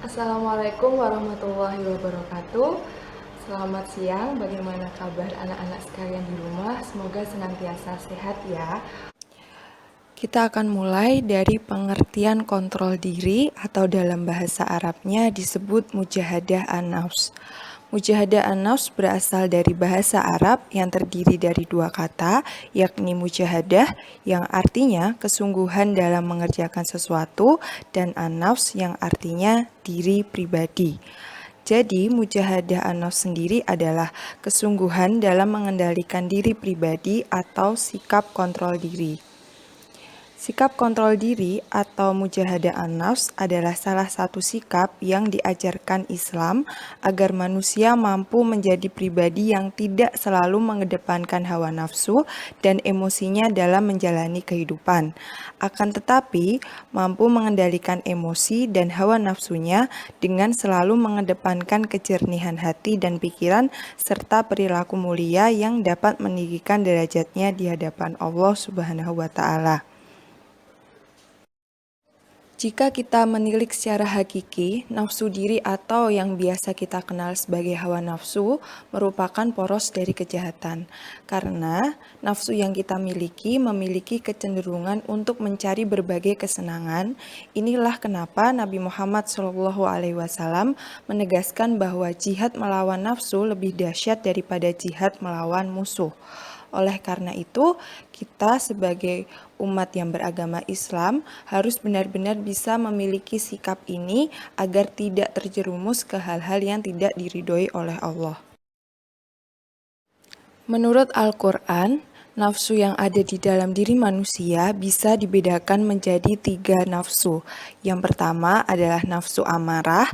Assalamualaikum warahmatullahi wabarakatuh. Selamat siang, bagaimana kabar anak-anak sekalian di rumah? Semoga senantiasa sehat ya. Kita akan mulai dari pengertian kontrol diri atau dalam bahasa Arabnya disebut mujahadah an-nafs. Mujahadah an-nafs berasal dari bahasa Arab yang terdiri dari dua kata, yakni mujahadah yang artinya kesungguhan dalam mengerjakan sesuatu dan an-nafs yang artinya diri pribadi. Jadi, mujahadah an-nafs sendiri adalah kesungguhan dalam mengendalikan diri pribadi atau sikap kontrol diri. Sikap kontrol diri atau mujahadah an-nafs adalah salah satu sikap yang diajarkan Islam agar manusia mampu menjadi pribadi yang tidak selalu mengedepankan hawa nafsu dan emosinya dalam menjalani kehidupan. Akan tetapi, mampu mengendalikan emosi dan hawa nafsunya dengan selalu mengedepankan kejernihan hati dan pikiran serta perilaku mulia yang dapat meninggikan derajatnya di hadapan Allah Subhanahu wa Ta'ala. Jika kita menilik secara hakiki, nafsu diri atau yang biasa kita kenal sebagai hawa nafsu merupakan poros dari kejahatan. Karena nafsu yang kita memiliki kecenderungan untuk mencari berbagai kesenangan. Inilah kenapa Nabi Muhammad SAW menegaskan bahwa jihad melawan nafsu lebih dahsyat daripada jihad melawan musuh. Oleh karena itu, kita sebagai umat yang beragama Islam harus benar-benar bisa memiliki sikap ini agar tidak terjerumus ke hal-hal yang tidak diridhoi oleh Allah. Menurut Al-Quran, nafsu yang ada di dalam diri manusia bisa dibedakan menjadi 3 nafsu. Yang pertama adalah nafsu amarah.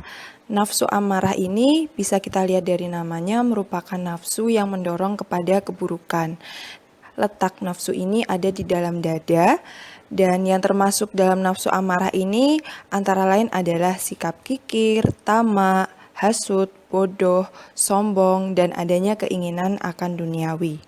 Nafsu amarah ini bisa kita lihat dari namanya merupakan nafsu yang mendorong kepada keburukan. Letak nafsu ini ada di dalam dada, dan yang termasuk dalam nafsu amarah ini antara lain adalah sikap kikir, tamak, hasut, bodoh, sombong, dan adanya keinginan akan duniawi.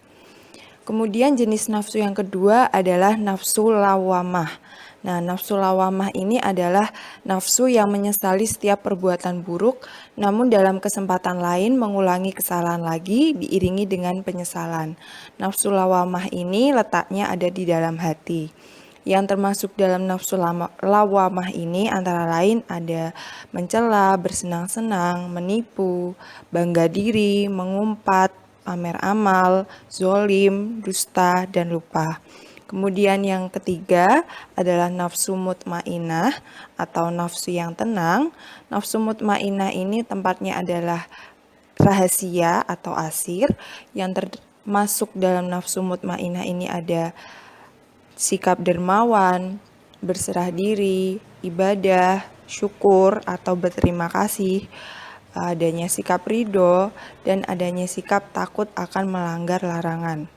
Kemudian jenis nafsu yang kedua adalah nafsu lawamah. Nah, nafsu lawamah ini adalah nafsu yang menyesali setiap perbuatan buruk, namun dalam kesempatan lain mengulangi kesalahan lagi diiringi dengan penyesalan. Nafsu lawamah ini letaknya ada di dalam hati. Yang termasuk dalam nafsu lawamah ini antara lain ada mencela, bersenang-senang, menipu, bangga diri, mengumpat, pamer amal, zolim, dusta, dan lupa. Kemudian yang ketiga adalah nafsu mutmainah atau nafsu yang tenang. Nafsu mutmainah ini tempatnya adalah rahasia atau asir. Yang termasuk dalam nafsu mutmainah ini ada sikap dermawan, berserah diri, ibadah, syukur atau berterima kasih, adanya sikap ridho, dan adanya sikap takut akan melanggar larangan.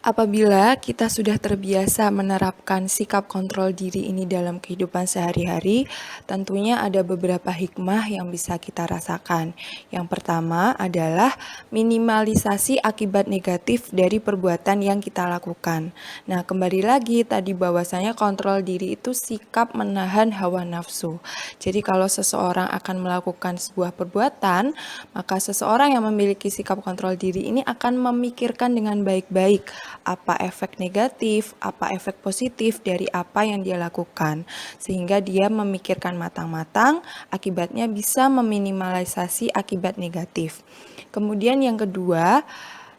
Apabila kita sudah terbiasa menerapkan sikap kontrol diri ini dalam kehidupan sehari-hari, tentunya ada beberapa hikmah yang bisa kita rasakan. Yang pertama adalah minimalisasi akibat negatif dari perbuatan yang kita lakukan. Nah, kembali lagi tadi bahwasanya kontrol diri itu sikap menahan hawa nafsu. Jadi kalau seseorang akan melakukan sebuah perbuatan, maka seseorang yang memiliki sikap kontrol diri ini akan memikirkan dengan baik-baik apa efek negatif, apa efek positif dari apa yang dia lakukan. Sehingga dia memikirkan matang-matang, akibatnya bisa meminimalisasi akibat negatif. Kemudian yang kedua,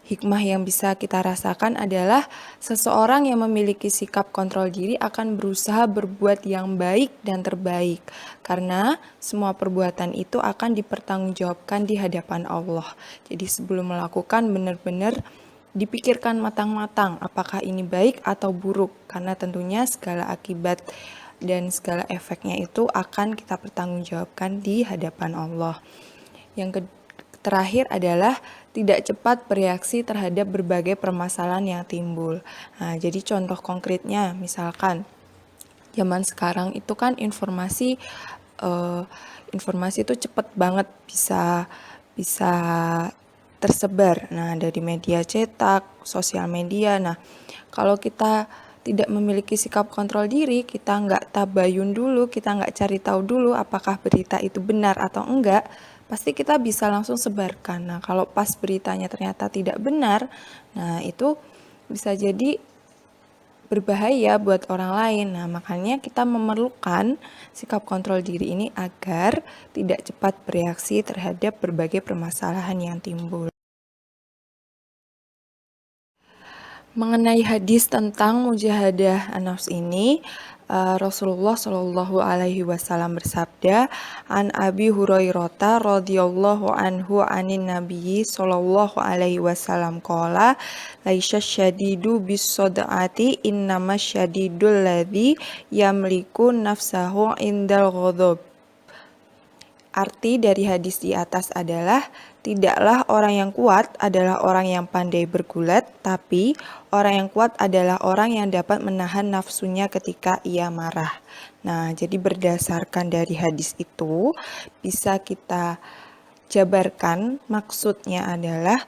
hikmah yang bisa kita rasakan adalah seseorang yang memiliki sikap kontrol diri akan berusaha berbuat yang baik dan terbaik. Karena semua perbuatan itu akan dipertanggungjawabkan di hadapan Allah. Jadi sebelum melakukan benar-benar dipikirkan matang-matang apakah ini baik atau buruk, karena tentunya segala akibat dan segala efeknya itu akan kita pertanggungjawabkan di hadapan Allah. Yang terakhir adalah tidak cepat bereaksi terhadap berbagai permasalahan yang timbul. Nah, jadi contoh konkretnya misalkan zaman sekarang itu kan informasi itu cepat banget bisa tersebar. Nah, dari media cetak, sosial media. Nah, kalau kita tidak memiliki sikap kontrol diri, kita nggak tabayun dulu, kita nggak cari tahu dulu apakah berita itu benar atau enggak, pasti kita bisa langsung sebarkan. Nah, kalau pas beritanya ternyata tidak benar, nah itu bisa jadi berbahaya buat orang lain. Nah, makanya kita memerlukan sikap kontrol diri ini agar tidak cepat bereaksi terhadap berbagai permasalahan yang timbul. Mengenai hadis tentang mujahadah an-nafs ini, Rasulullah Shallallahu Alaihi Wasallam bersabda, an Abi Hurairah radhiyallahu anhu anin Nabi Shallallahu Alaihi Wasallam qala, laisya syadidu bis sodati innama syadidul ladzi yamliku nafsahu indal ghadab. Arti dari hadis di atas adalah, tidaklah orang yang kuat adalah orang yang pandai bergulat, tapi orang yang kuat adalah orang yang dapat menahan nafsunya ketika ia marah. Nah, jadi berdasarkan dari hadis itu, bisa kita jabarkan maksudnya adalah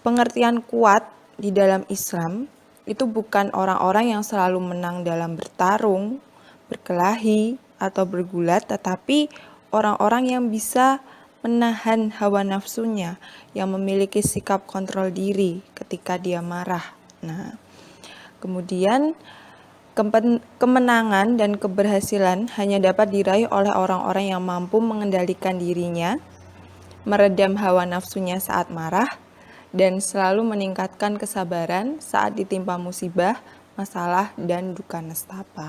pengertian kuat di dalam Islam itu bukan orang-orang yang selalu menang dalam bertarung, berkelahi, atau bergulat, tetapi orang-orang yang bisa menahan hawa nafsunya, yang memiliki sikap kontrol diri ketika dia marah. Nah, kemudian kemenangan dan keberhasilan hanya dapat diraih oleh orang-orang yang mampu mengendalikan dirinya, meredam hawa nafsunya saat marah, dan selalu meningkatkan kesabaran saat ditimpa musibah, masalah, dan duka nestapa.